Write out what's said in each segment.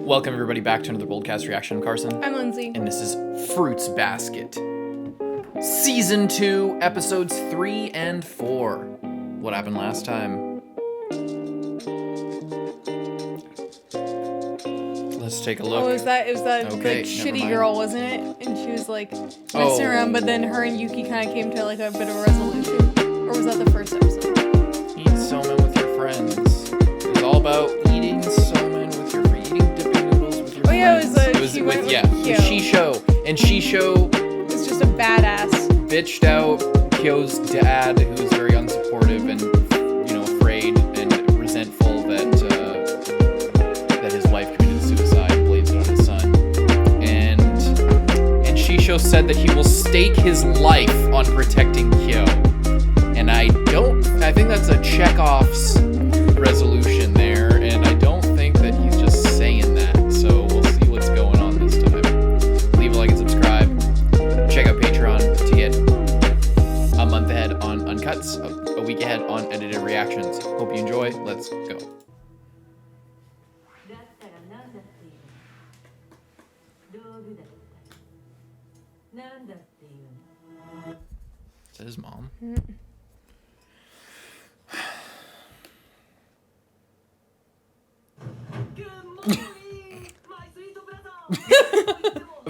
Welcome everybody back to another Boldcast Reaction. I'm Carson. I'm Lindsay. And this is Fruits Basket. Season 2, episodes 3 and 4. What happened last time? Let's take a look. Oh, it was that Okay, like shitty mind. girl, wasn't it? And she was like messing around, but then her and Yuki kind of came to like a bit of a resolution. Or was that the first episode? Eat somen with your friends. It's all about eating somen with your friends. Eating dipping noodles with your friends. Oh yeah, it was with Kyou. Shisho. And Shisho was just a badass. Bitched out Kyou's dad, who's very unsupportive and, you know, afraid and resentful that his wife committed suicide, blames it on his son. And Shisho said that he will stake his life on protecting Kyou. And I think that's a Chekhov's resolution there, and I don't think that he's just saying that. So we'll see what's going on this time. Leave a like and subscribe. Check out Patreon to get a month ahead on Uncuts, a week ahead on edited reactions. Hope you enjoy. Let's go. Is that his mom?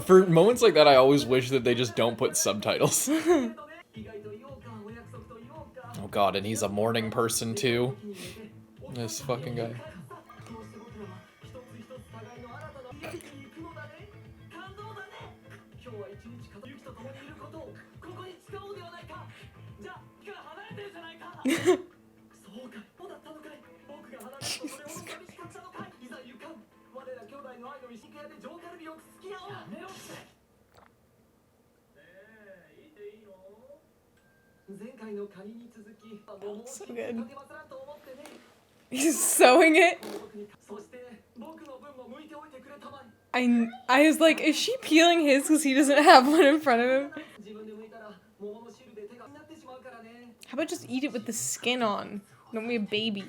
For moments like that, I always wish that they just don't put subtitles. Oh god, and he's a morning person too. This fucking guy. So good. He's sewing it. I was like, is she peeling his because he doesn't have one in front of him? How about just eat it with the skin on? Don't be a baby.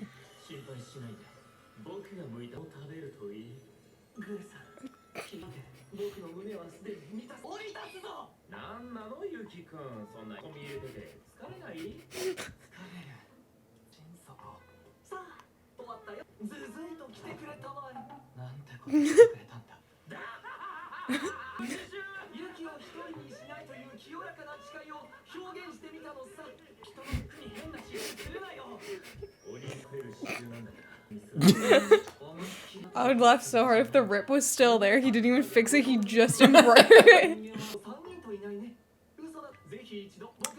I would laugh so hard if the rip was still there. He didn't even fix it, he just embroidered it.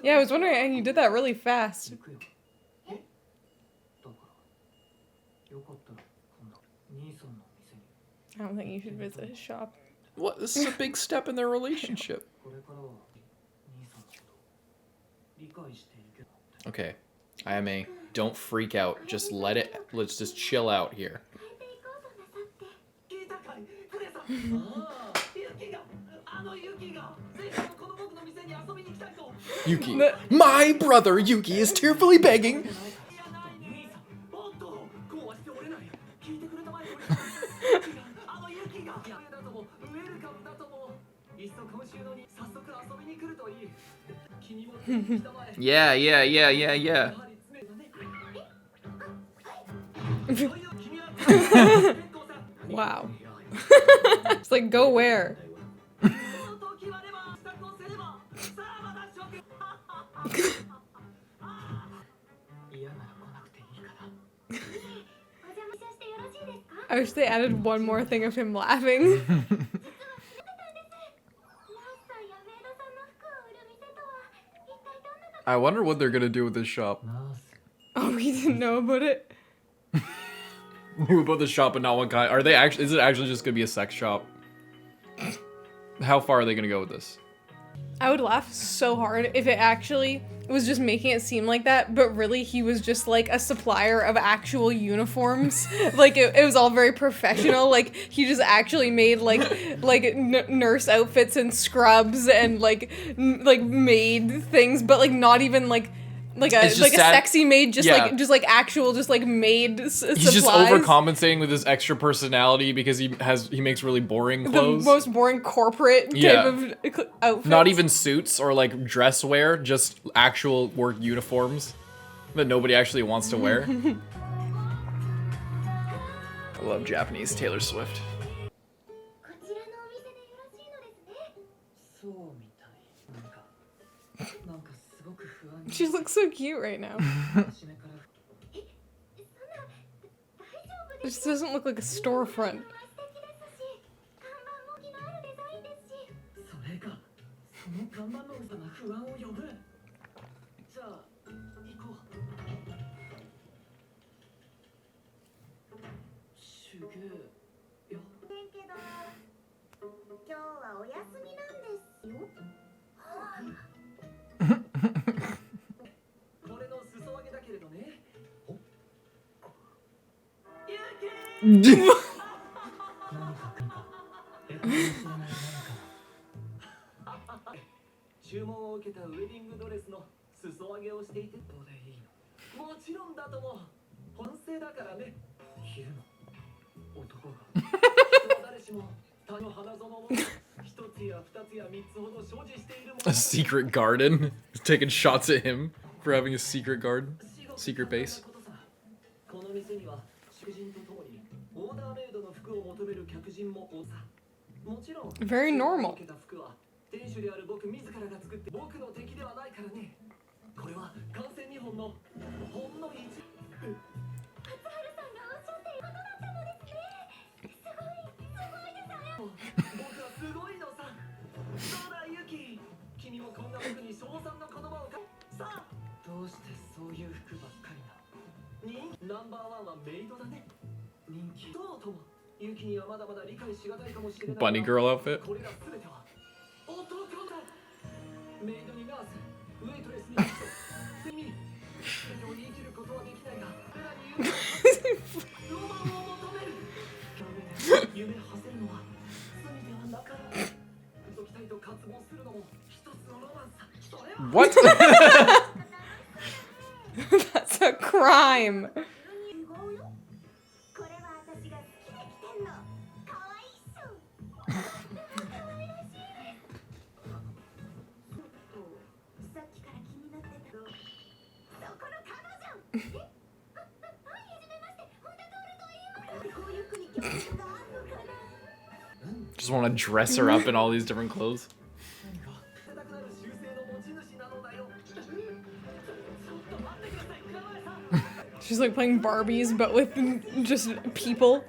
Yeah, I was wondering, and you did that really fast. I don't think you should visit his shop. What? This is a big step in their relationship. Okay, Ayame, don't freak out. Just let's just chill out here. Yuki. My brother Yuki is tearfully begging. Yeah. Wow. It's like, go where? I wish they added one more thing of him laughing. I wonder what they're gonna do with this shop. Oh, he didn't know about it? Knew about the shop, but not one kind. Is it actually just gonna be a sex shop? How far are they gonna go with this? I would laugh so hard if it actually was just making it seem like that, but really he was just like a supplier of actual uniforms. Like it was all very professional. Like he just actually made like nurse outfits and scrubs and like made things, but like not even like It's just like a sad. sexy maid, just Yeah. like actual just like maid supplies. He's just overcompensating with his extra personality because he makes really boring clothes. The most boring corporate type of outfit. Not even suits or like dress wear, just actual work uniforms that nobody actually wants to wear. I love Japanese Taylor Swift. She looks so cute right now. This doesn't look like a storefront. A secret garden? He's taking shots at him for having a secret garden. Secret base. Very normal. Bunny girl outfit. What? That's a crime. Just want to dress her up in all these different clothes. She's like playing Barbies, but with just people.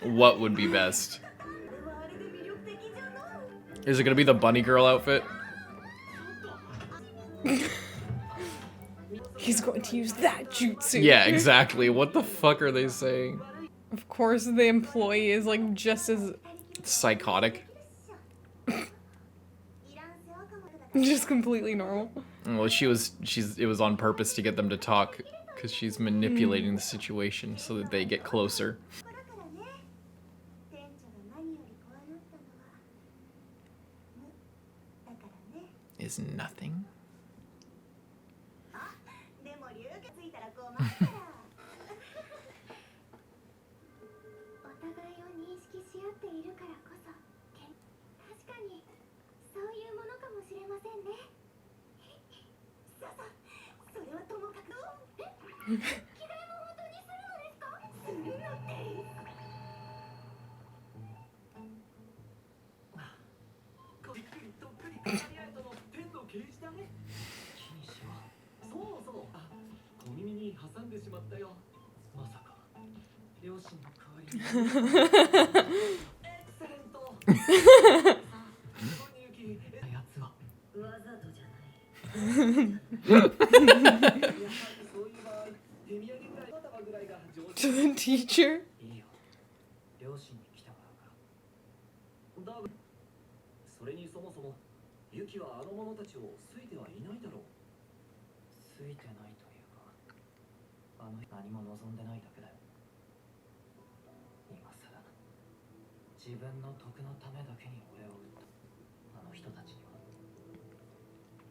What would be best? Is it gonna be the bunny girl outfit? He's going to use that jutsu. Yeah, exactly. What the fuck are they saying? Of course, the employee is like just as Psychotic. just completely normal. Well, it was on purpose to get them to talk, because she's manipulating the situation so that they get closer. Is nothing? To the teacher.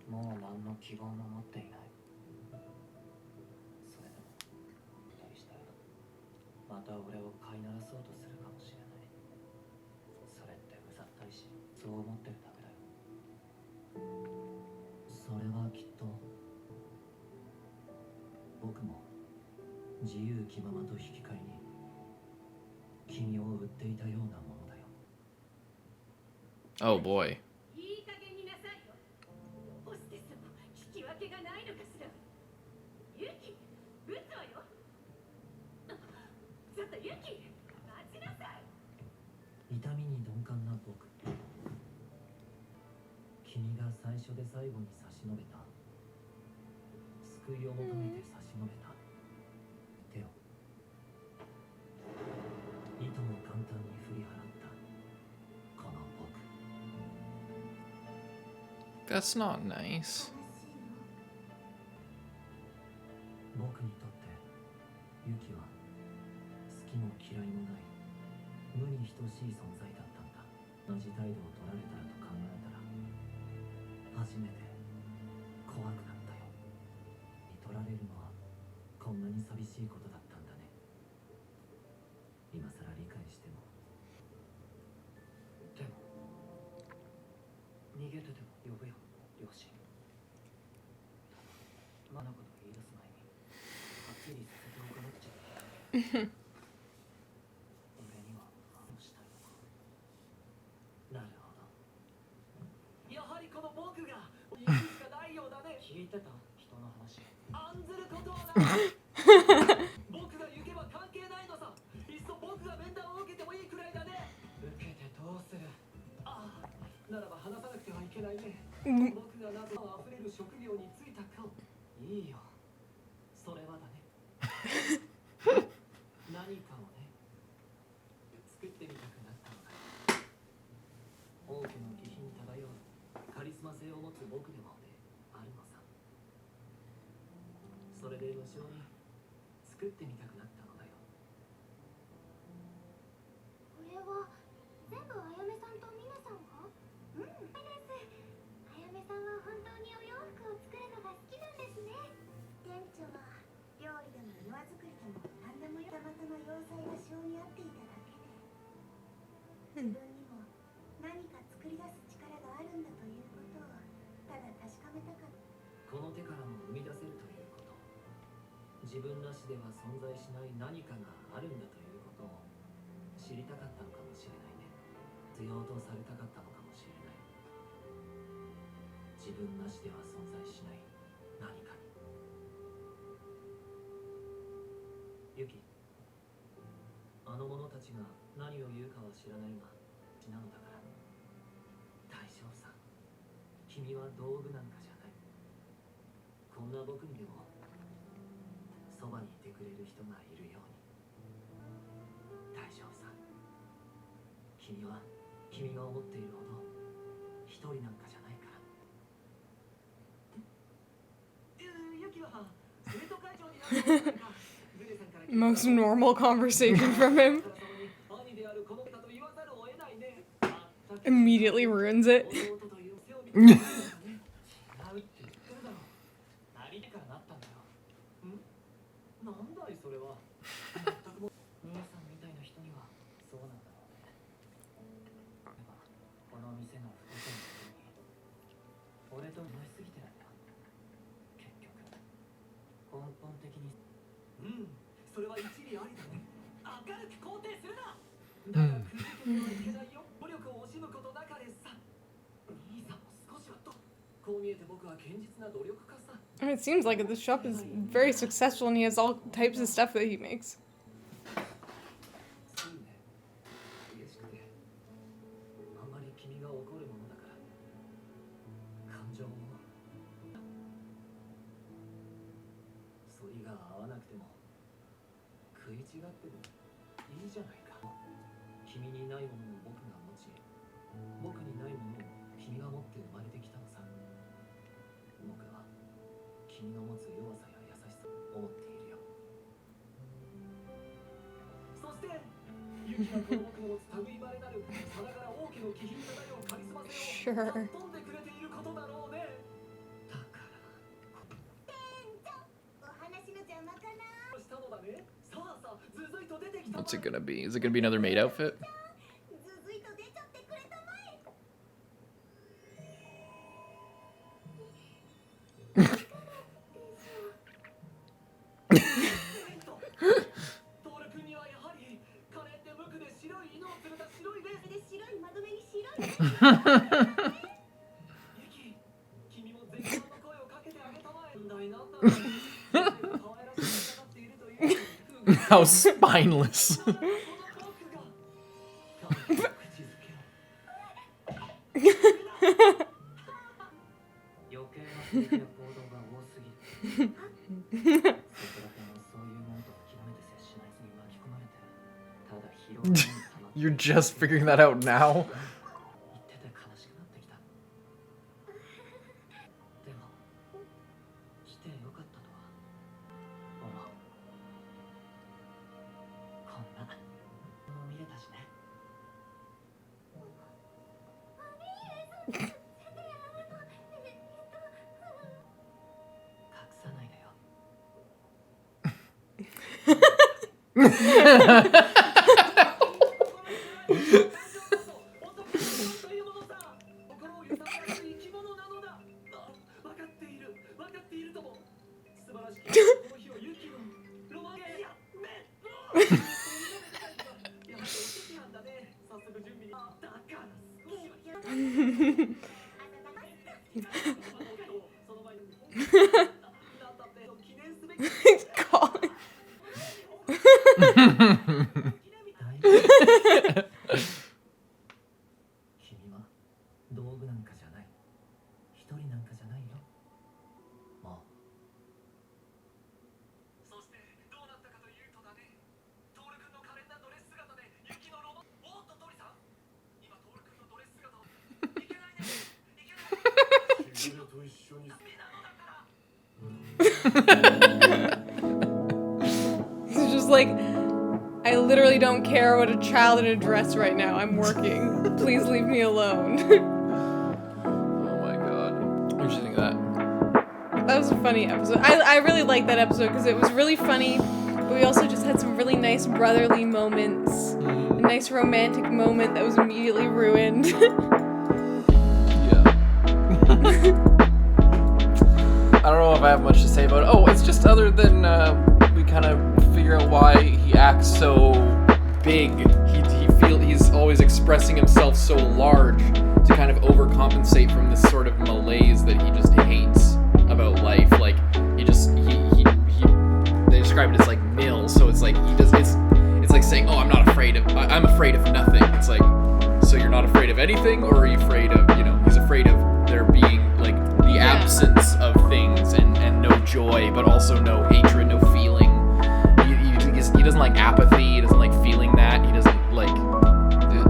もう何の希望も持っていない。それでも期待したらまた俺を飼いならそうとするかもしれない。それってうざったいし、そう思ってるだけだよ。それはきっと僕も自由気ままと引き換えに君を売っていたようなものだよ。 Oh boy. いい加減になさいよ。ホステスも聞き分けがないのかしら。ユキ、撃つわよ。ちょっとユキ、待ちなさい。痛みに鈍感な僕、君が最初で最後に差し伸べた、救いを求めて差し伸べた手を、いとも簡単に振り払ったこの僕。 That's not nice. 僕にとってユキは好きも嫌いもない無に等しい存在だったんだ。同じ態度を取られたらと考えたら初めて怖くなったよ。取られるのはこんなに寂しいことだったんだね。今さら理解しても。でも逃げてでも呼ぶよ、両親。マナこと言い出す前にはっきりさせておかなくちゃ。俺には話したいのか。なるほど。やはりこの僕が言うしかないようだね。聞いてた人の話。案ずることはない。僕が行けば関係ないのさ。いっそ僕が面談を受けてもいいくらいだね。受けてどうする。ああ、ならば話さなくてはいけないね。僕が謎あふれる職業に就いたか。いいよ、それはだね。何かをね、作ってみたくなったのだ。王家の気品漂うカリスマ性を持つ僕でもね、あるのさ。それで無性に作ってみたくなったのだよ。これは全部あやめさんとみなさんが？うん、です。あやめさんは本当にお洋服を作るのが好きなんですね。店長は料理でも庭作りでも何でもたまたま要塞が性に合っていただけで、自分にも何か作り出す力があるんだということをただ確かめたかった。この手からも生み出せるということ、自分なしでは存在しない何かがあるんだということを知りたかったのかもしれないね。必要とされたかったのかもしれない。自分なしでは存在しない何かに。ユキ、あの者たちが何を言うかは知らないが血なのだから、大丈夫さ。君は道具なんかじゃない。こんな僕にでもそばにいてくれる人がいるように。大丈夫さ。君は君が思っているほど一人なんかじゃないから。ユキは生徒会長になるのか。グレさんから Most normal conversation from him. 兄であるこの方と言わざるを得ないね。 Immediately ruins it. 弟という背を見て違うって言ってるだろう。なりてからなったんだよ。なんだいそれは。全くも兄さんみたいな人にはそうなんだろうね。この店が不幸なように俺と思いすぎてないか。結局根本的に。それは一理ありだね。明るく肯定するな。だがくじけてはいけないよ。努力を惜しむことなかれさ。兄さんも少しはと。こう見えて僕は堅実な努力家さ。 And it seems like this shop is very successful and he has all types of stuff that he makes. そうね。嬉しくて。あんまり君が怒るものだから。感情も。反りが合わなくても食い違ってもいいじゃないか。君にないものを僕が持ち、僕にないものを君が持って生まれてきたのさ。僕は君の持つ弱さや優しさを思っているよ。そしてユキがこの僕の持つ類まれなるさながら王家の気品漂うカリスマ性を Sure. 飛んでくれていることだろうね。What's it gonna be? Is it gonna be another maid outfit? ずずいと出ちゃってくれたまえ。 トール君にはやはりカレーって無垢で白い犬を連れた白いレースで白い窓辺に白いユキ、君も絶賛の声をかけてあげたまえ。問題なんだろう。可愛らしくかかっているという。 How spineless. この僕が口づけ余計な指摘や行動が多すぎる。そこら辺はそういうもんと諦めて接しないずに巻き込まれて、ただ疲労に溜まって You're just figuring that out now? 言ってて悲しくなってきた。でも来てよかったとは思う。こんなも見れたしね。隠さないでよ。Colin. 君は道具なんかじゃない。一人なんかじゃないよ。もう。そしてどうなったかというとだね。トール君の可憐なドレス姿で雪のロマン。おっとトリさん。今トール君のドレス姿を。いけないね。いけない。君と一緒に。He's just like, I literally don't care about a child in a dress right now. I'm working. Please leave me alone. Oh my god. What did you think of that? That was a funny episode. I really liked that episode because it was really funny, but we also just had some really nice brotherly moments. A nice romantic moment that was immediately ruined. Yeah. I don't know if I have much to say about it. Oh, it's just other than we kind of figure out why he acts so big. He's always expressing himself so large to kind of overcompensate from this sort of malaise that he just hates about life. Like he they describe it as like nil. So it's like it's like saying, oh, I'm afraid of nothing. It's like, so you're not afraid of anything, or are you afraid of, he's afraid of there being like the absence of things and no joy, but also no hatred, no feeling. He doesn't like apathy, he doesn't like feeling that, he doesn't like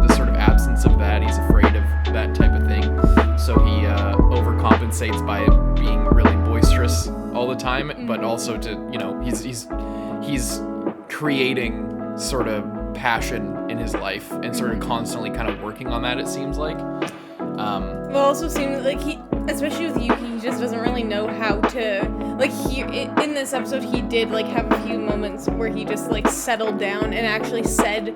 the sort of absence of that. He's afraid of that type of thing. So he overcompensates by being really boisterous all the time, but also to, he's creating sort of passion in his life and sort of constantly kind of working on that, it seems like. Well, it also seems like he, especially with Yuki, he just doesn't really know how to, like, in this episode, he did, like, have a few moments where he just, like, settled down and actually said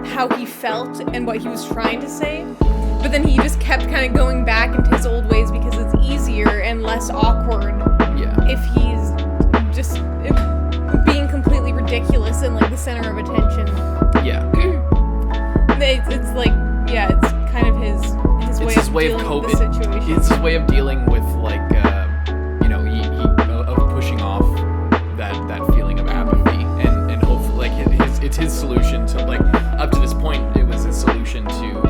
how he felt and what he was trying to say, but then he just kept kind of going back into his old ways because it's easier and less awkward if he's just being completely ridiculous and, like, the center of attention. Yeah. It's like, yeah, it's kind of his way of dealing with the situation. It's his way of dealing with, like, of pushing off that feeling of apathy, and hopefully, like, it's his solution to, like, up to this point, it was his solution to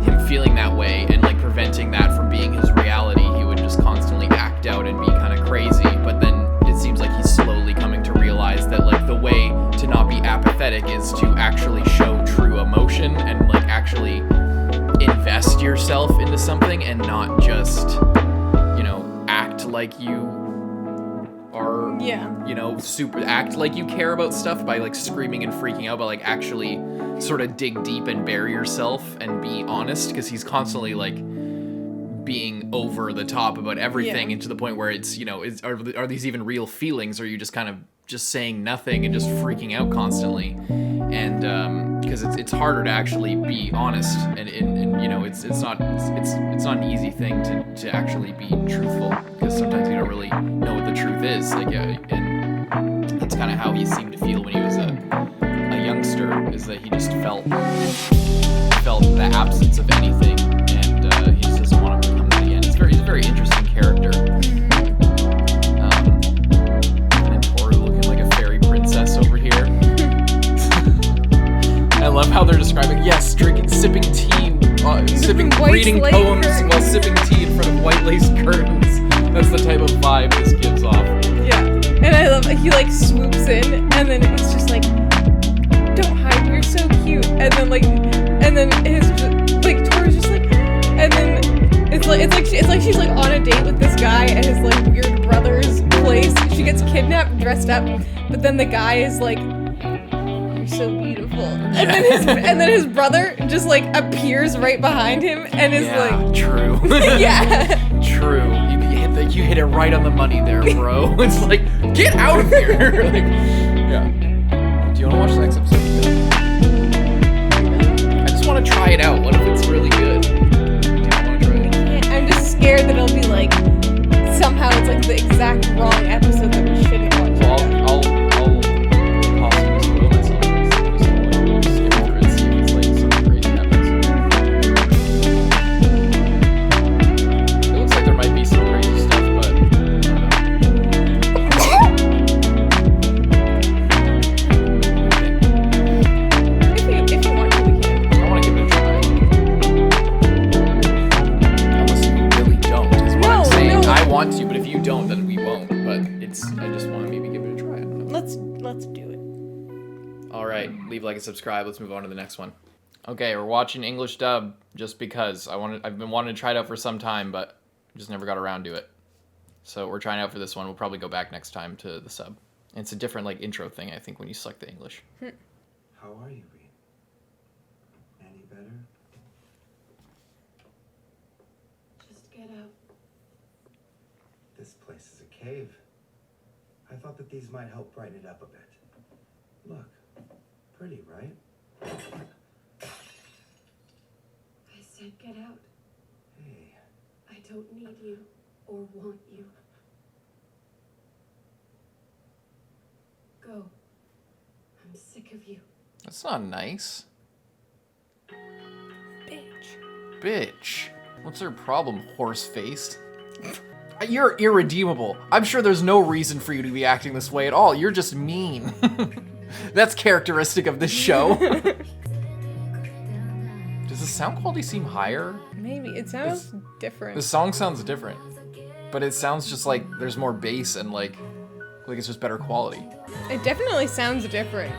him feeling that way and, like, preventing that from being his reality. He would just constantly act out and be kind of crazy, but then it seems like he's slowly coming to realize that, like, the way to not be apathetic is to actually show true emotion and, like, actually invest yourself into something and not just, act like you are, act like you care about stuff by, like, screaming and freaking out, but, like, actually sort of dig deep and bury yourself and be honest, because he's constantly, like, being over the top about everything, Yeah. and to the point where it's, you know, are these even real feelings, or are you just kind of just saying nothing and just freaking out constantly? And because it's harder to actually be honest, and you know, it's not an easy thing to actually be truthful, because sometimes you don't really know what the truth is. Like, and that's kind of how he seemed to feel when he was a youngster, is that he just felt the absence of anything, and he just doesn't want to become that again. He's a very interesting character. And Tohru looking like a fairy princess over here. I love how they're describing, yes, sipping tea, reading lace poems curtains. while sipping tea in front of white lace curtains. That's the type of vibe this gives off. Yeah. And I love that he like swoops in and then it's just like, don't hide, you're so cute. And then his like Toru's just like, and then it's like she's like on a date with this guy at his like weird brother's place. She gets kidnapped, dressed up, but then the guy is like, you're so beautiful. And then his brother just like appears right behind him and is like, true. yeah. True. You hit it right on the money there, bro. It's like, get out of here. Like, yeah. Do you want to watch the next episode? I just want to try it out. What if it's really good? Do you want to try it? Yeah, I'm just scared that it'll be like somehow it's like the exact wrong episode that we shouldn't watch. Well, I'll possibly spoil myself. Just skip through it, see if it's like something crazy happens. It looks like there might be some crazy stuff, but I don't know. If you want to, we can. I want to give it a try. Unless you really don't, is what I'm saying. No. I want to, but if you don't, then we won't. But I just want to maybe give it a try. I don't know. Let's do it. All right, leave a like and subscribe. Let's move on to the next one. Okay, we're watching English dub just because I've been wanting to try it out for some time, but just never got around to it. So we're trying it out for this one. We'll probably go back next time to the sub. And it's a different like intro thing, I think, when you select the English. How are you, RIN? Any better? Just get out. This place is a cave. I thought that these might help brighten it up a bit. Look, pretty, right? I said get out. Hey, I don't need you or want you. Go. I'm sick of you. That's not nice. Bitch. Bitch. What's her problem, horse-faced? You're irredeemable. I'm sure there's no reason for you to be acting this way at all. You're just mean. That's characteristic of this show. Does the sound quality seem higher? Maybe it sounds The different. song sounds different, but it sounds just like there's more bass and like it's just better quality. It definitely sounds different.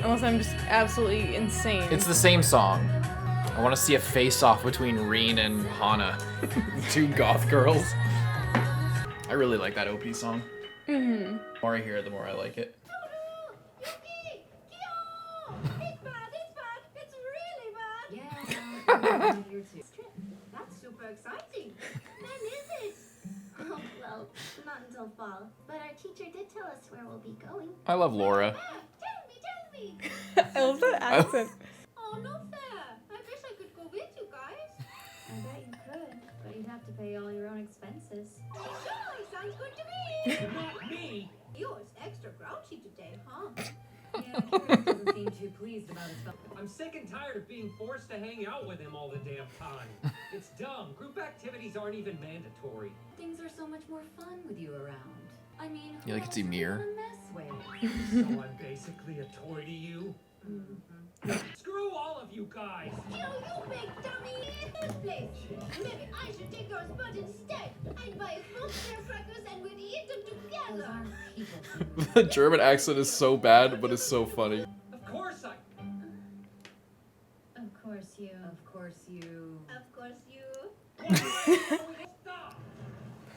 Unless I'm just absolutely insane. It's the same song. I want to see a face-off between RIN and Hana, two goth girls. I really like that OP song. The more I hear it, the more I like it. Yuki! Kyou! It's bad, it's really bad! Yeah, your trip. That's super exciting. When is it? Oh, well, not until fall. But our teacher did tell us where we'll be going. I love Laura. Tell me! I love that accent. Oh, no fair! I wish I could go with you guys. I bet you could, but you'd have to pay all your own expenses. Sure, sounds good to me! Not me. Yours extra grouchy today, huh? Yeah, Kurt doesn't seem too pleased about his fellow. I'm sick and tired of being forced to hang out with him all the damn time. It's dumb. Group activities aren't even mandatory. Things are so much more fun with you around. I mean, You like who to see else would Mir? you wanna mess with? So I'm basically a toy to you? Screw all of you guys! You big dummy! This place! Maybe I should take your spot instead. I'd buy a full pair of crackers and we'd eat them Those together. aren't people. The German accent is so bad, but it's so funny. Of course I... Of course you. Of course you. Of course you. Stop!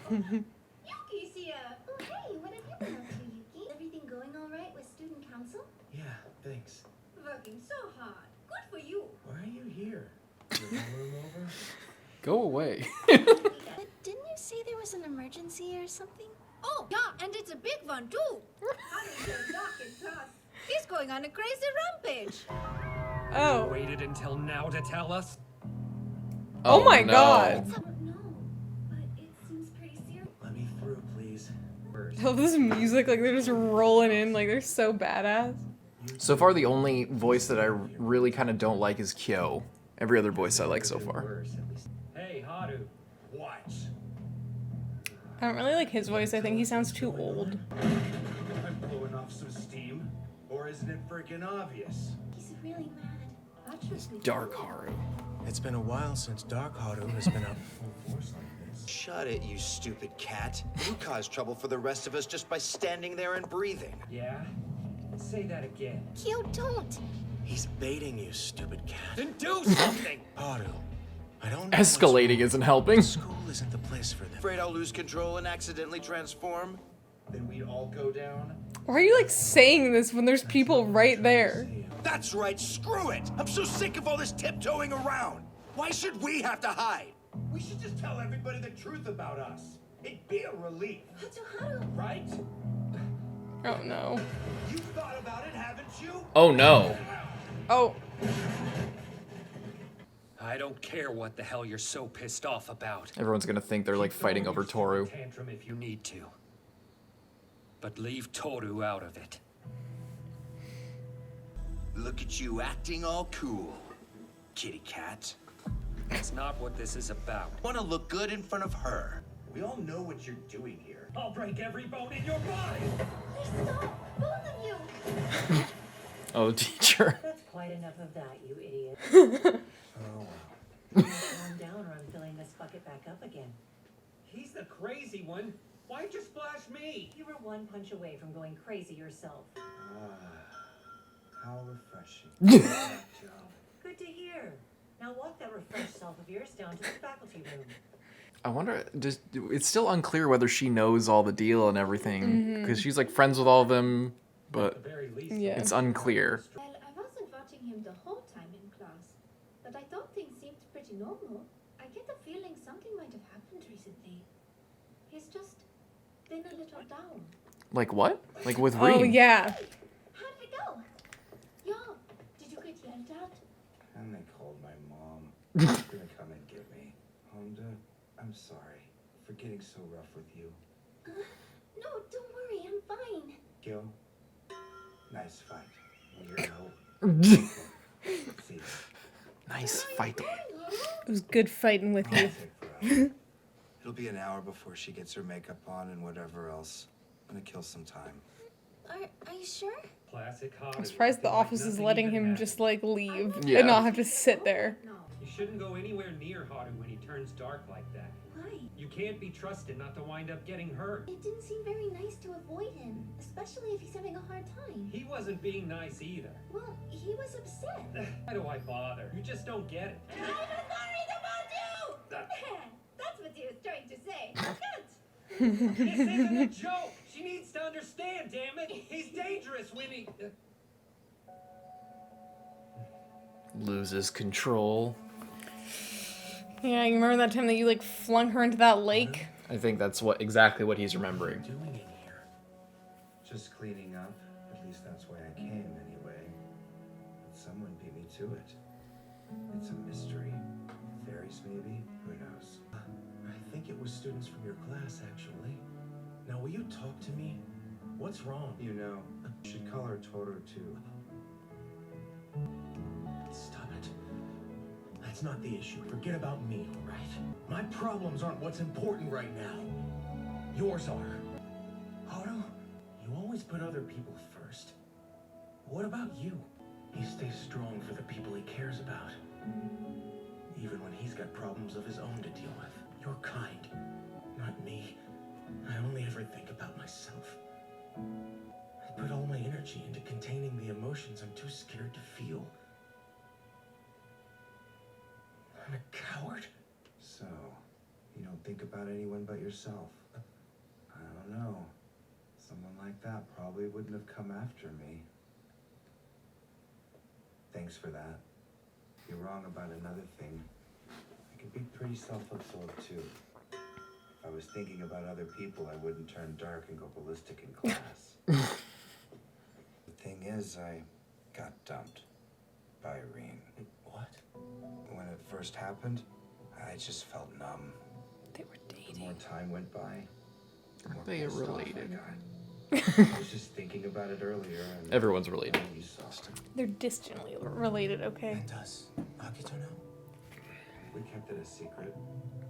Yuki's here! Oh, hey, what have you been up to, Yuki? Everything going all right with student council? yeah, thanks. Working so hard. Good for you. Why are you here? Is your homeroom over? Go away. But didn't you say there was an emergency or something? Oh, yeah, and it's a big one too. He's going on a crazy rampage. Oh. Waited until now to tell us? Oh my no. god. I don't know, but it seems pretty serious. Let me through, please. I love this music, like they're just rolling in, like they're so badass. So far, the only voice that I really kind of don't like is Kyou. Every other voice I like so far. Hey, Haru. What? I don't really like his voice. I think he sounds too old. I'm blowing off some steam? Or isn't it freaking obvious? He's really mad. Dark Haru. It's been a while since Dark Haru has been up full force like this. Shut it, you stupid cat. You caused trouble for the rest of us just by standing there and breathing. Yeah? Say that again. Kyou, don't. He's baiting you, stupid cat. Then do something! Haru, I don't know Escalating isn't helping. School isn't the place for them. Afraid I'll lose control and accidentally transform? Then we'd all go down? Why are you like saying this when there's people right there? That's right, screw it! I'm so sick of all this tiptoeing around! Why should we have to hide? We should just tell everybody the truth about us. It'd be a relief. Hatsuharu. Right? Oh no. You've thought about it, haven't you? Oh no. Oh. I don't care what the hell you're so pissed off about. Everyone's gonna think they're like fighting over Tohru. Tantrum if you need to. But leave Tohru out of it. Look at you acting all cool, kitty cat. That's not what this is about. Want to look good in front of her. We all know what you're doing here. I'll break every bone in your body! Please stop, both of you. Oh, the teacher. That's quite enough of that, you idiot. Oh, Calm down or I'm filling this bucket back up again. He's the crazy one. Why'd you splash me? You were one punch away from going crazy yourself. how refreshing. Good to hear. Now walk that refreshed self of yours down to the faculty room. I wonder, it's still unclear whether she knows all the deal and everything. Because she's like friends with all of them, but At the very least, Yeah. it's unclear. Well, I wasn't watching him the whole time in class, but I thought things seemed pretty normal. I get the feeling something might have happened recently. He's just been a little down. Like what? Like with RIN? Oh yeah. How did it go? Yeah, did you get yelled at? And they called my mom. She's gonna come and get me. Honda, I'm sorry for getting so rough with you. No, don't worry, I'm fine. Gil, nice fight. You're out. See, Nice fight. It was good fighting with you. it'll be an hour before she gets her makeup on and whatever else. I'm gonna kill some time. Are you sure? classic Haru. I'm surprised the acting like office is nothing letting even him happened. just like leave Yeah. and not have to sit there. No. You shouldn't go anywhere near Haru when he turns dark like that. Why? You can't be trusted not to wind up getting hurt. It didn't seem very nice to avoid him, especially if he's having a hard time. He wasn't being nice either. Well, he was upset. Why do I bother? You just don't get it. I'm worried about you! That's what he was trying to say. This isn't a joke. She needs to understand, damn it. He's dangerous when he... Loses control. Yeah, you remember that time that you like flung her into that lake? I think that's exactly what he's remembering. What are you doing in here? Just cleaning up. At least that's why I came anyway. But someone beat me to it. It's a mystery. Fairies, maybe? Who knows? I think it was students from your class, actually. Now, will you talk to me? What's wrong? You know, you should call her Tohru, too. Stop it. That's not the issue. Forget about me, all right? My problems aren't what's important right now. Yours are. Haru, you always put other people first. What about you? He stays strong for the people he cares about. Even when he's got problems of his own to deal with. You're kind, not me. I only ever think about myself. I put all my energy into containing the emotions I'm too scared to feel. I'm a coward. So, you don't think about anyone but yourself? I don't know. Someone like that probably wouldn't have come after me. Thanks for that. You're wrong about another thing. I could be pretty self-absorbed too. If I was thinking about other people, I wouldn't turn dark and go ballistic in class. The thing is, I got dumped by RIN. What? When it first happened, I just felt numb. They were The dating. more time went by, the more They pissed off I related. got. I was just thinking about it earlier, and Everyone's related. you saw it. They're distantly related, okay? And does Akito know? We kept it a secret.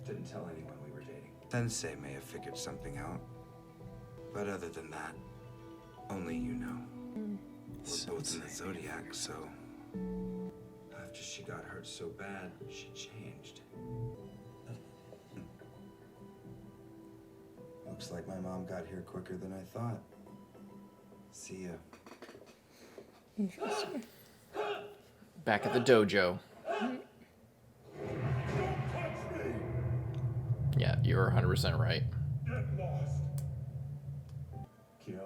Didn't tell anyone we were dating. Sensei may have figured something out. But other than that, only you know. We're both in the Zodiac, so... After she got hurt so bad, she changed. Looks like my mom got here quicker than I thought. See ya. Interesting. Back at the dojo. Yeah, you're 100% right. Kyou,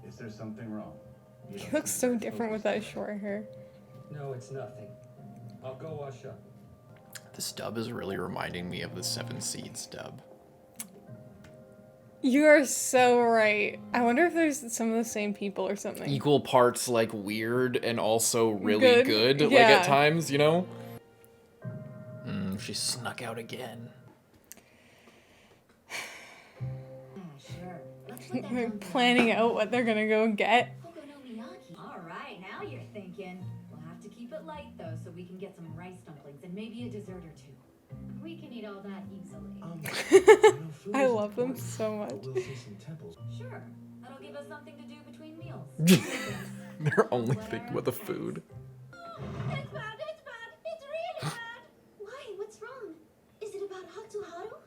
is there something wrong? You He don't looks seem so very different with focused. that short hair. No, it's nothing. I'll go wash up. This dub is really reminding me of the Seven Seeds dub. You are so right. I wonder if there's some of the same people or something. Equal parts like weird and also really good, like Yeah. at times, you know? She snuck out again. Sure. Let's put that They're down. planning out what they're gonna go get. All right, now you're thinking. We'll have to keep it light though, so we can get some rice dumplings and maybe a dessert or two. We can eat all that easily. I know food I is love them important, so much. but we'll see some temples. Sure. That'll give us something to do between meals. They're only thinking about the food. It's bad, it's bad, it's really bad. Why? What's wrong? Is it about Hatsuharu?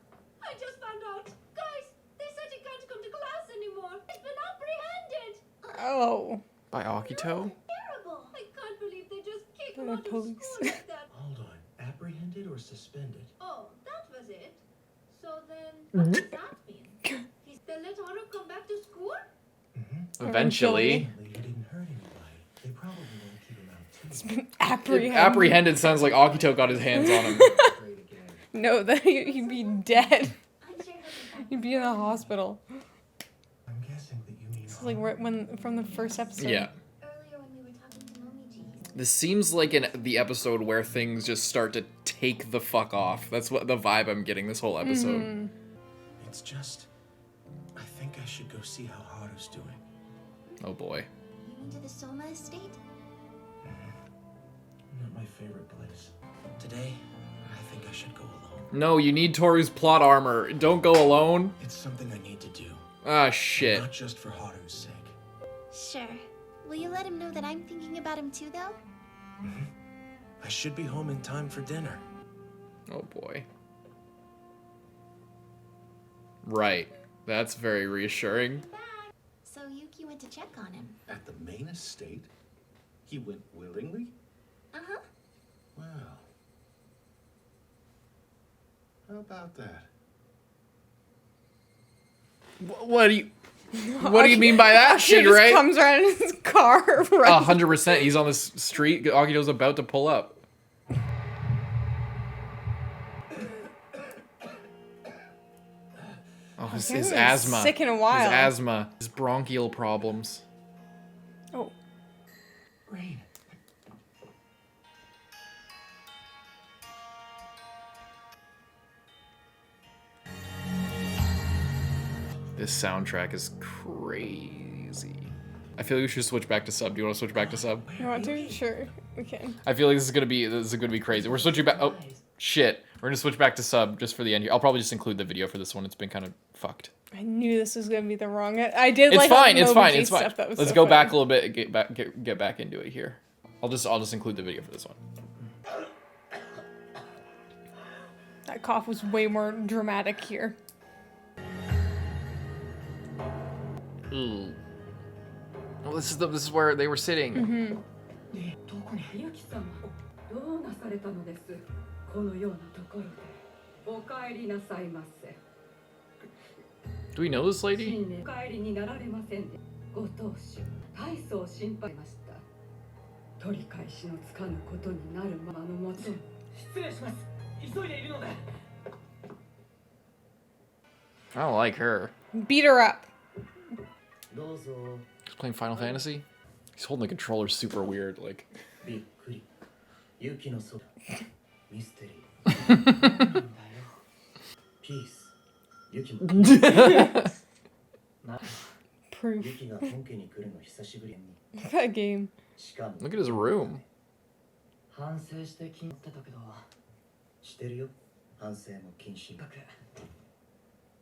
I just found out. Guys, they said he can't come to class anymore. He's been apprehended. Oh. By Akito? Terrible. I can't believe they just kicked They're him out of police. school like that. Hold on, apprehended or suspended? Oh, that was it. So then, what does that mean? They let Haru come back to school? Eventually. He didn't hurt anybody. They probably want to keep him out too. Apprehended. Apprehended sounds like Akito got his hands on him. Great again. No, that he'd be dead. I'm sure he'll be fine. He'd be in the hospital. I'm guessing that you mean. It's like right when from the first episode. Yeah. Earlier when we were talking to Momiji, This seems like the episode where things just start to take the fuck off. That's what the vibe I'm getting this whole episode. It's just. I think I should go see how Haru's doing. Oh boy. you mean to the Souma estate? Not my favorite place. Today, I think I should go alone. No, you need Toru's plot armor. Don't go alone. It's something I need to do. Ah, shit. Not just for Haru's sake. Sure. Will you let him know that I'm thinking about him too, though? I should be home in time for dinner. Oh boy. Right. That's very reassuring. So Yuki went to check on him. At the main estate? He went willingly? Uh-huh. Wow. How about that? What do you... What do you mean by that He shit, just right? comes around in his car, right? 100%. He's on the street. Akito's about to pull up. Oh, his hasn't been asthma. sick in a while. His asthma. His bronchial problems. Oh. Rain. This soundtrack is crazy. I feel like we should switch back to sub. Do you want to switch back to sub? You want to? Sure. We can. I feel like this is gonna be crazy. We're switching back. Oh shit. We're gonna switch back to sub just for the end here. I'll probably just include the video for this one. It's been kind of fucked. I knew this was gonna be the wrong. I did It's like fine. the It's fine. Momiji It's fine. stuff. That was Let's so go funny. back a little bit. Get back into it here. I'll just include the video for this one. That cough was way more dramatic here. Ooh. Oh, this is where they were sitting. ユキ様、どうなされたのです。このようなところで。お帰りなさいませ。 Do we know this lady? 新年お帰りになられませんで、ご当主、大層心配ました。取り返しのつかぬことになるままのもと、失礼します。急いでいるので。 I don't like her. Beat her up. どうぞ。 He's playing Final Fantasy. He's holding the controller super weird. Like. びっくり。ユキのそミステリー。なんだよ。ピース。ユキも。な。 Proof. ユキが本家に来るの久しぶりに。 That game. しかも。 Look at his room. 反省して気に入ってたけど。してるよ。反省も謹慎。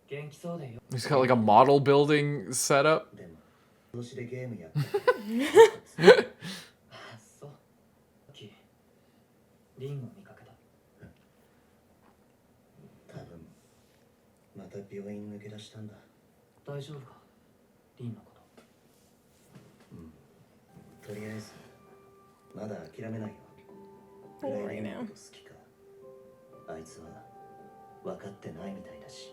元気そうでよ。 He's got like a model building setup. でも、今年でゲームやってた。あ、そう。リンを見かけた。多分、また病院抜け出したんだ。大丈夫か、リンのこと。とりあえず、まだ諦めないよ。 Boring now. 好きか。あいつは分かってないみたいだし。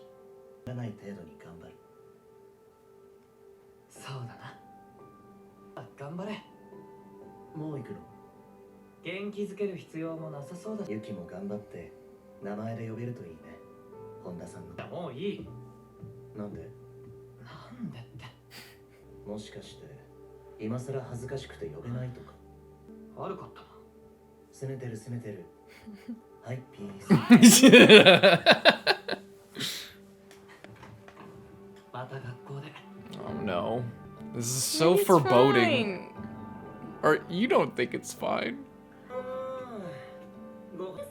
ない程度に頑張る。そうだな。あ、頑張れ。もう行くの？元気づける必要もなさそうだ。ユキも頑張って名前で呼べるといいね。本田さんの。もういい。なんで？なんでって。もしかして今さら恥ずかしくて呼べないとか。悪かったな。責めてる責めてる。はい、ピース。 Oh no. This is so It's foreboding. fine. Or you don't think it's fine?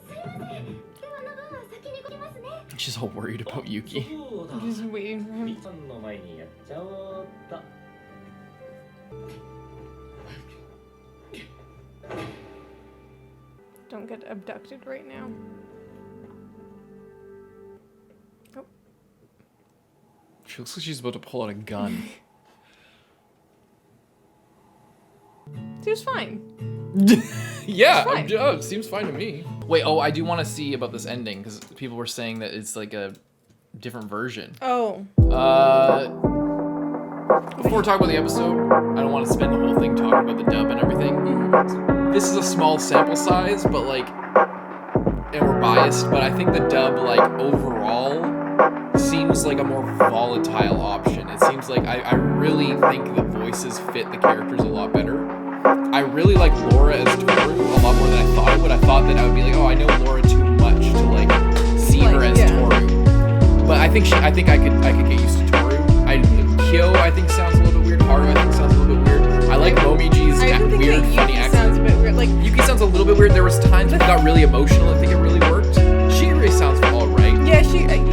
すいません。今日の分は先に来ますね。 She's all worried about Yuki. I'm just waiting for him. みちゃんの前にやっちゃおうっと。 Don't get abducted right now. Oh. She looks like she's about to pull out a gun. Seems fine. Yeah, fine. it seems fine to me. Wait, oh, I do want to see about this ending because people were saying that it's like a different version. Oh. Before we talk about the episode, I don't want to spend the whole thing talking about the dub and everything. This is a small sample size, but like, and we're biased, but I think the dub, like, overall seems like a more volatile option. It seems like I really think the voices fit the characters a lot better. I really like Laura as Tohru a lot more than I thought I would. I thought that I would be like, oh, I know Laura too much to like see her as Tohru. But I think I could get used to Tohru. Kyou I think sounds a little bit weird. Haru I think sounds a little bit weird. I like Momiji's weird, funny accent. Sounds a bit weird. Like Yuki sounds a little bit weird. There was times when it got really emotional. I think it really worked. Shigure sounds all right. yeah,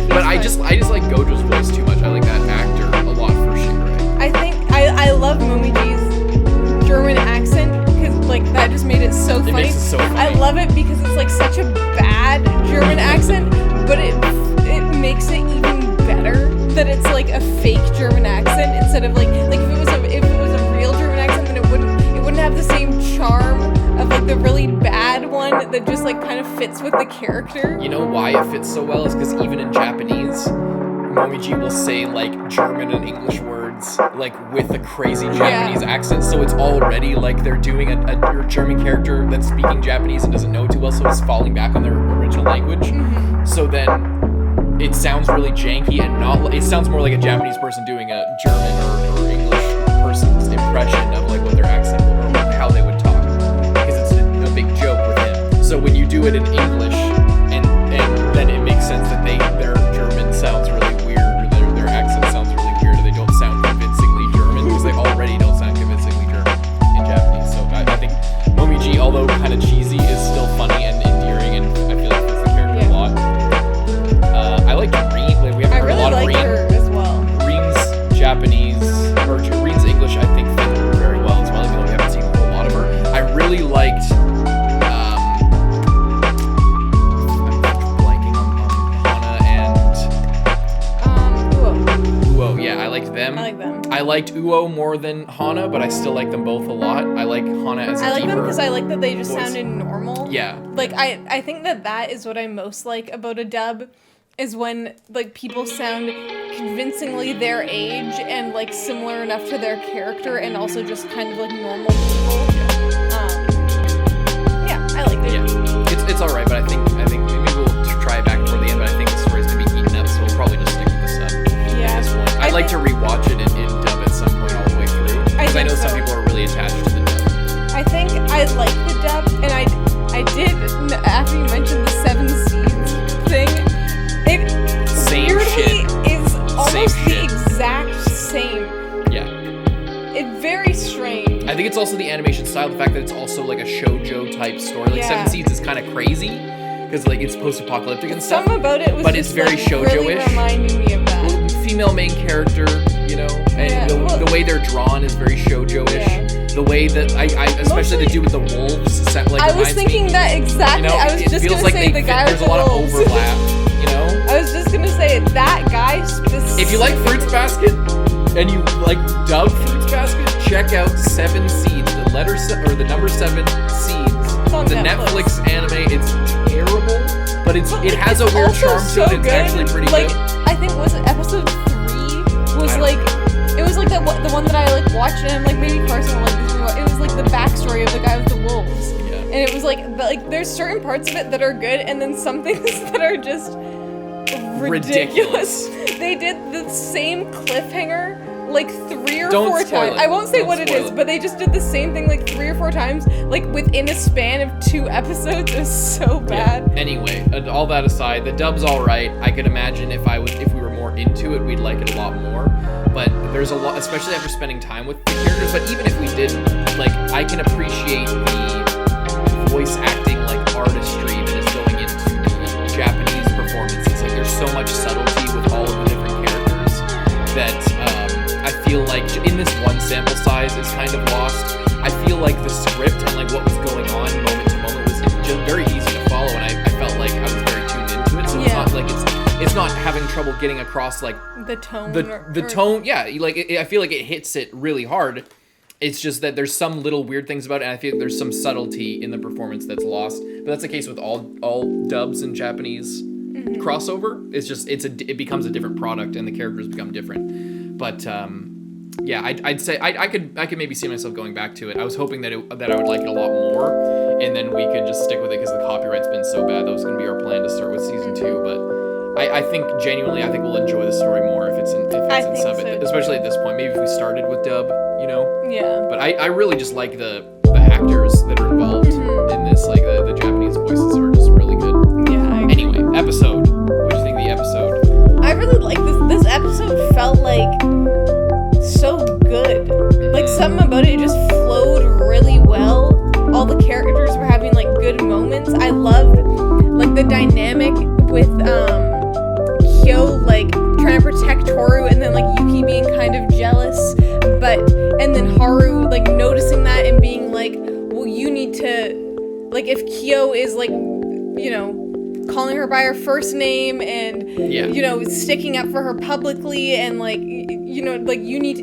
But I just like Gojo's voice too much. I like that actor a lot for Shigure. I think I love Momiji's German accent because like that just made it so funny. Makes it so funny. I love it because it's like such a bad German accent, but it makes it even better that it's like a fake German accent instead of like if it was a real German accent, then it wouldn't have the same charm of like the really bad one that just like kind of fits with the character. You know why it fits so well is because even in Japanese, Momiji will say like German and English words like with a crazy Japanese accent, so it's already like they're doing a German character that's speaking Japanese and doesn't know too well, so it's falling back on their original language. So then it sounds really janky and it sounds more like a Japanese person doing a German or English person's impression of like what their accent would or how they would talk, because it's a big joke with him. So when you do it in English and then it makes sense that their German sounds really weird or their accent sounds really weird or they don't sound convincingly German because they already don't sound convincingly German in Japanese. So I think Momiji, although kind of cheesy, is still funny and endearing, and I feel like fits the character a lot. I like RIN. We haven't heard a lot of RIN. I really like her as well. RIN's Japanese, or RIN's English, I think fit very well as well, even though we haven't seen a whole lot of her. I really liked, I'm blanking on Hana and Uo. Yeah, I liked them. I like them. I liked Uo more than Hana, but I still like them both a lot. I like Hana as a I like them deeper because I like that they just voice. sounded normal. Yeah. Like I think that is what I most like about a dub, is when like people sound convincingly their age and like similar enough to their character and also just kind of like normal people. Yeah, I liked it. Yeah, it's alright, but I think maybe we'll dub, and I did, after you mentioned the 7 seeds thing, it Same weirdly shit. is almost Same the shit. exact same. Yeah. It's very strange. I think it's also the animation style, the fact that it's also like a shoujo type story. Like Yeah. 7 Seeds is kind of crazy because like it's post-apocalyptic and stuff. Something about it was but just it's very like, shoujo-ish. really reminding me of that. Female main character, you know, and Yeah, the way they're drawn is very shoujo-ish. Yeah. The way that I especially Mostly- to do with the wolves, like I was reminds thinking me, that exactly. you know, I was it just feels gonna like say the guy there's with a lot the of wolves. overlap, you know. I was just gonna say that guy specifically. If you like Fruits Basket and you like dub Fruits Basket, check out 7 Seeds, the number 7 Seeds. It's on The Netflix anime. It's terrible, but it has a weird also charm so to it. It's good. actually pretty like, good. I think was it episode 3 was I don't like it was like the one that I like watched, and I'm like, maybe Carson will like this one. It was like the backstory of the guy with the wolves, Yeah. and it was like there's certain parts of it that are good, and then some things that are just ridiculous. They did the same cliffhanger like 3 or Don't 4 spoil times. it. I won't say Don't what it spoil is, it. but they just did the same thing like 3 or 4 times, like within a span of 2 episodes. It was so bad. Yeah. Anyway, all that aside, the dub's all right. I could imagine if we were more into it, we'd like it a lot more. But there's a lot, especially after spending time with the characters. But even if we didn't, like, I can appreciate the voice acting, like, artistry that is going into the Japanese performances. Like, there's so much subtlety with all of the different characters that I feel like in this one sample size is kind of lost. I feel like the script and like what was going on moment to moment was just very easy to follow, and I felt like I was very tuned into it. So it's not like it's not having trouble getting across like The tone. the tone. Yeah, like I feel like it hits it really hard. It's just that there's some little weird things about it, and I feel like there's some subtlety in the performance that's lost. But that's the case with all dubs in Japanese crossover. It's just it becomes a different product, and the characters become different. But yeah, I'd say I could maybe see myself going back to it. I was hoping that I would like it a lot more, and then we could just stick with it because the copyright's been so bad. That was going to be our plan to start with season 2, but I think genuinely we'll enjoy the story more if it's in sub, so, especially at this point. Maybe if we started with dub, you know. Yeah. But I really just like the actors that are involved in this. Like the Japanese voices are just really good. Yeah. I agree. Anyway, episode. What do you think of the episode? I really like this. This episode felt like so good. Like something about it just flowed really well. All the characters were having like good moments. I loved like the dynamic with Kyou like trying to protect Tohru, and then like Yuki being kind of jealous, and then Haru like noticing that and being like, well, you need to, like, if Kyou is like, you know, calling her by her first name and you know, sticking up for her publicly, and like, you know, like if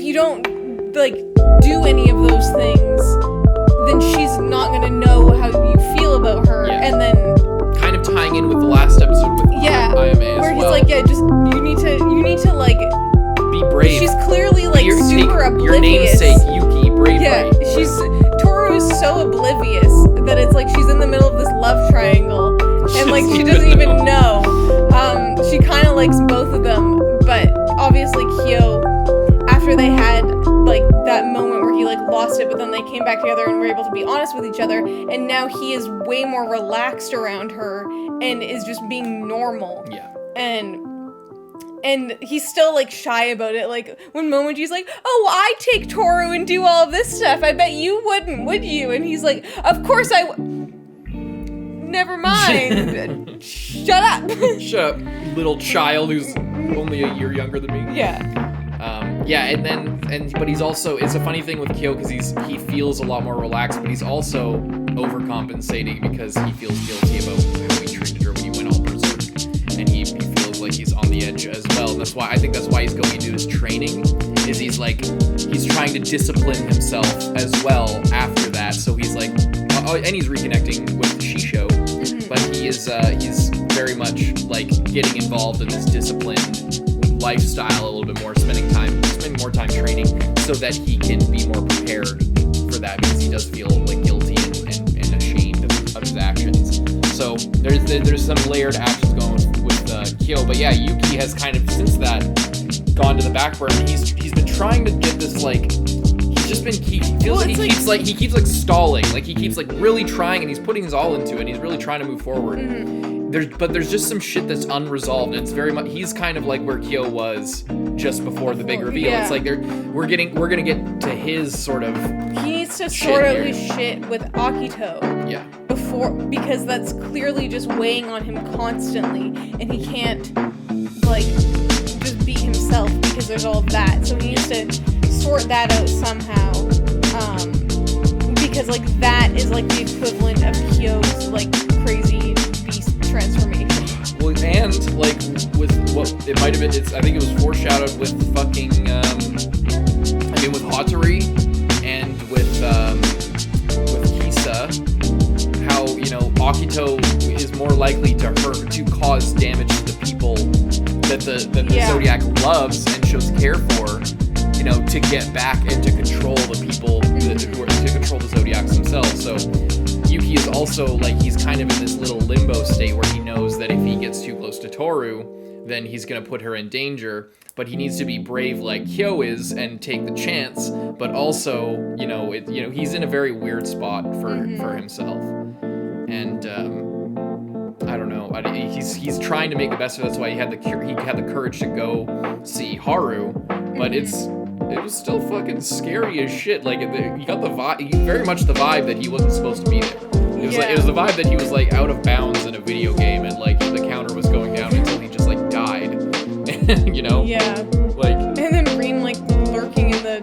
you don't like do any of those things, then she's not gonna know how you feel about her. And then kind of tying in with the last episode with Ayame as where he's well. like, yeah, just you need to like be brave. She's clearly like super oblivious. Your namesake, Yuki, bravery. Yeah, Tohru is so oblivious that it's like she's in the middle of this love triangle, and like she doesn't even know. She kind of likes both of them, but obviously Kyou, after they had like that moment where he like lost it, but then they came back together and were able to be honest with each other, and now he is way more relaxed around her and is just being normal. Yeah. And he's still like shy about it. Like when Momoji's like, "Oh, I take Tohru and do all this stuff. I bet you wouldn't, would you?" And he's like, "Of course I Never mind. Shut up. Shut up, little child who's only a year younger than me. Yeah. Yeah, but he's also, it's a funny thing with Kyou because he feels a lot more relaxed, but he's also overcompensating because he feels guilty about how he treated her when he went all berserk, and he feels like he's on the edge as well. And that's why he's going into his training. Is he's trying to discipline himself as well after that. So he's like, and he's reconnecting with Shisho, but he's very much like getting involved in this disciplined lifestyle a little bit more, spending more time training so that he can be more prepared for that, because he does feel like guilty and ashamed of his actions. So there's some layered actions going with Kyou, but yeah, Yuki has kind of since that gone to the back burner. He's been trying to get this like he's just been he feels Well, like he it's like- keeps like stalling, like he keeps like really trying and he's putting his all into it and he's really trying to move forward. There's just some shit that's unresolved. And it's very much he's kind of like where Kyou was just before the big reveal. Yeah. It's like we're gonna get to his sort of He needs to Shit sort out here. his shit with Akito yeah. because that's clearly just weighing on him constantly, and he can't like just be himself because there's all of that. So he needs to sort that out somehow. Because like that is like the equivalent of Kyou's like crazy beast transformation. Well, and like with what it might have been, I think it was foreshadowed with fucking with Hatori and with Kisa, how Akito is more likely to cause damage to the people that the Zodiac loves and shows care for, to get back and to control the people to control the Zodiacs themselves. So Yuki is also like he's kind of in this little limbo state where he knows that if he gets too close to Tohru, then he's gonna put her in danger. But he needs to be brave like Kyou is and take the chance. But also, he's in a very weird spot for himself. And I don't know. He's trying to make the best of it. That's why he had the courage to go see Haru. But it was still fucking scary as shit. Like you got the vibe, very much the vibe that he wasn't supposed to be there. It was the vibe that he was like out of bounds in a video game, and like the counter was going down until he just like died. Yeah. Like. And then RIN like lurking in the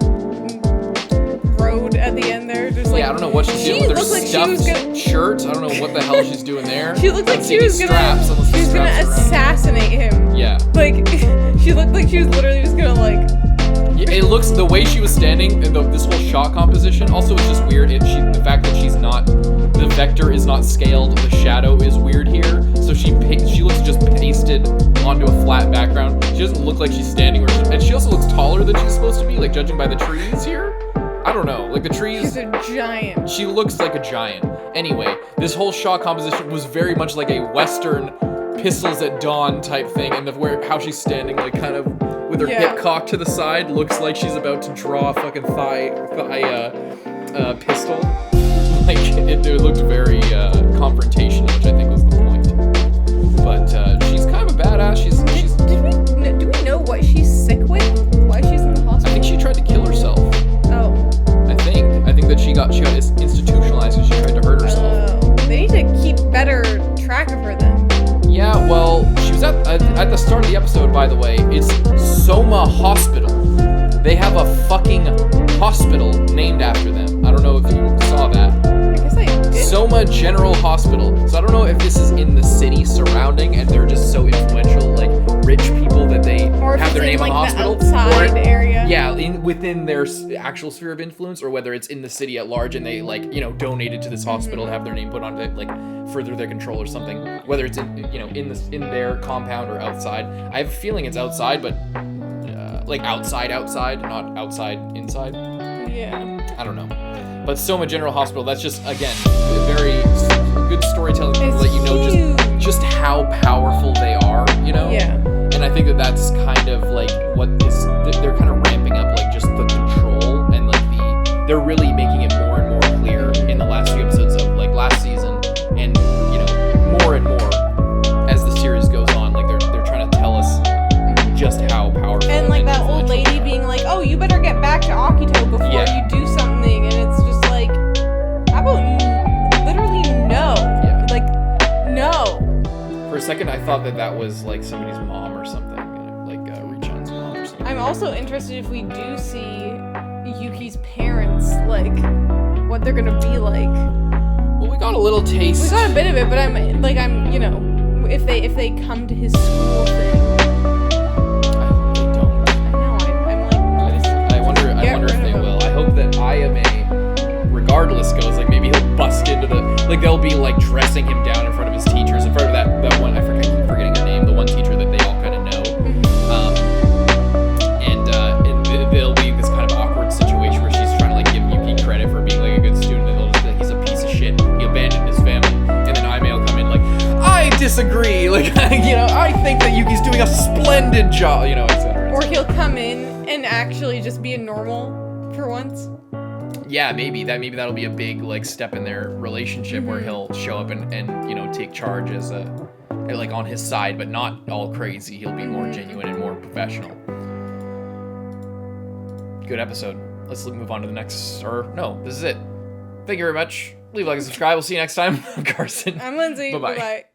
road at the end there, just like. Yeah, I don't know what she's doing with her looked like stuffed shirt. I don't know what the hell she's doing there. She looked like I'm she seeing was straps, unless the gonna straps are around. assassinate him. Yeah. Like she looked like she was literally just gonna like. Yeah, it looks the way she was standing and this whole shot composition. Also, it's just weird. The fact that the vector is not scaled. The shadow is weird here. So she looks just pasted onto a flat background. She doesn't look like she's standing and she also looks taller than she's supposed to be. Like judging by the trees here. I don't know. Like the trees. She's a giant. She looks like a giant. Anyway, this whole shot composition was very much like a Western Pistols at Dawn type thing, and how she's standing, like kind of with her hip cocked to the side, looks like she's about to draw a fucking thigh pistol. Like it looked very confrontational, which I think was the point. But she's kind of a badass. Do we know what she's sick with? Why she's in the hospital? I think she tried to kill herself. Oh. I think that she got institutionalized because she tried to hurt herself. Oh. They need to keep better track of her then. Yeah, well, she was at the start of the episode, by the way. It's Souma Hospital. They have a fucking hospital named after them. I don't know if you saw that. I guess I did. Souma General Hospital. So I don't know if this is in the city surrounding and they're just so influential, like rich people that they have their name on the hospital. The outside area. Yeah, within their actual sphere of influence, or whether it's in the city at large and they donated to this hospital to have their name put on it, like further their control or something. Whether it's in their compound or outside. I have a feeling it's outside, but like outside, not outside inside. Yeah. I don't know. But Souma General Hospital, that's just, again, very good storytelling to let you know just how powerful they are, Yeah. And I think that's kind of like they're kind of ramping up like just the control and like they're really making it more and more clear in the last few episodes of like last season, and more and more as the series goes on, like they're trying to tell us just how powerful. And like that old lady being like, "Oh, you better get back to Akito before you do something," and it's just like, how about literally no? Yeah. Like, no. For a second, I thought that was like somebody's mom or something, like Richan's mom or something. I'm also interested if we do see Yuki's parents, like, what they're gonna be like. Well, we got a little taste. We got a bit of it, but I'm if they come to his school thing. I hope they don't. I know. I'm like, I wonder if they will. I hope that Ayame, regardless, goes. Like maybe he'll bust into they'll be like dressing him down in front of his teachers, in front of that one. I keep forgetting her name. The one teacher that they all kind of know. And there'll be this kind of awkward situation where she's trying to like give Yuki credit for being like a good student, and they'll just be like, he's a piece of shit. He abandoned his family, and then Ayame will come in like, I disagree. Like I think that Yuki's doing a splendid job. Etc. or he'll come in and actually just be a normal for once. Yeah, maybe that'll be a big like step in their relationship where he'll show up and you know take charge as a like on his side, but not all crazy. He'll be more genuine and more professional. Good episode. Let's move on to the next. Or no, this is it. Thank you very much. Leave a like and subscribe. We'll see you next time. I'm Carson. I'm Lindsay. Bye-bye. Bye-bye.